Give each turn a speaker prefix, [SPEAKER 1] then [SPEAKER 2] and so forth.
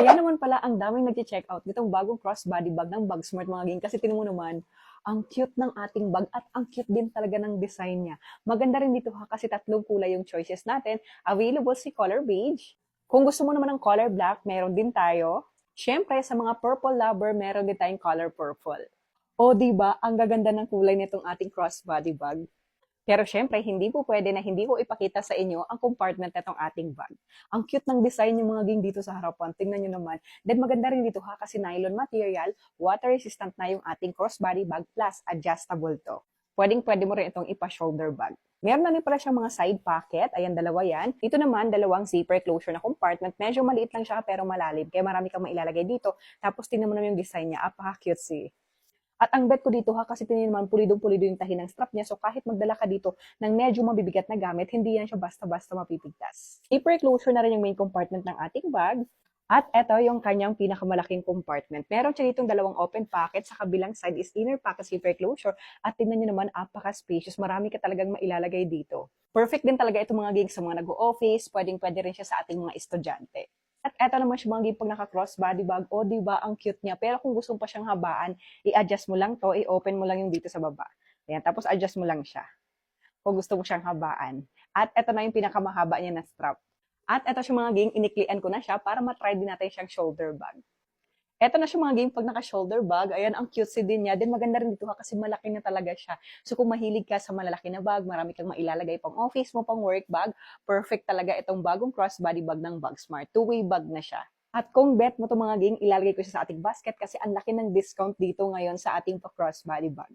[SPEAKER 1] Kaya naman pala ang daming nag-check out nitong bagong crossbody bag ng Bagsmart mga ging kasi tinan mo naman, ang cute ng ating bag at ang cute din talaga ng design niya. Maganda rin dito ha kasi tatlong kulay yung choices natin. Available si color beige. Kung gusto mo naman ng color black, meron din tayo. Siyempre, sa mga purple lover, meron din tayong color purple. O, di ba, ang gaganda ng kulay nitong ating crossbody bag. Pero syempre, hindi po pwede na hindi ko ipakita sa inyo ang compartment nitong ating bag. Ang cute ng design yung mga ging dito sa harapan. Tingnan nyo naman. Then maganda rin dito ha kasi nylon material, water resistant na yung ating crossbody bag plus adjustable to. Pwedeng-pwede mo rin itong ipa-shoulder bag. Meron na rin pala siyang mga side pocket. Ayan, dalawa yan. Ito naman, dalawang zipper closure na compartment. Medyo maliit lang siya pero malalim. Kaya marami kang mailalagay dito. Tapos tingnan mo naman yung design niya. Apaka-cutesy. At ang bet ko dito ha, kasi tingnan naman pulidong-pulido yung tahi ng strap niya. So kahit magdala ka dito ng medyo mabibigat na gamit, hindi yan siya basta-basta mapipigtas. Zipper closure na rin yung main compartment ng ating bag. At eto yung kanyang pinakamalaking compartment. Meron siya ditong dalawang open pocket. Sa kabilang side is inner pocket zipper closure. At tingnan nyo naman, apaka-spacious. Marami ka talagang mailalagay dito. Perfect din talaga ito mga gigs sa mga nag-o-office. Pwedeng-pwede rin siya sa ating mga estudyante. At eto naman siya mga pag naka-crossbody bag, o diba ang cute niya. Pero kung gusto mo pa siyang habaan, i-adjust mo lang to, i-open mo lang yung dito sa baba. Ayan, tapos adjust mo lang siya. Kung gusto mo siyang habaan. At eto na yung pinakamahaba niya na strap. At eto siya mga ging, iniklian ko na siya para matry din natin siyang shoulder bag. Eto na siya mga game, pag naka-shoulder bag, ayan, ang cutesy din niya. Then maganda rin dito ha, kasi malaki na talaga siya. So kung mahilig ka sa malalaki na bag, marami kang mailalagay pang office mo, pang work bag, perfect talaga itong bagong crossbody bag ng Bagsmart. Two-way bag na siya. At kung bet mo to mga ging, ilalagay ko siya sa ating basket kasi ang laki ng discount dito ngayon sa ating pa-crossbody bag.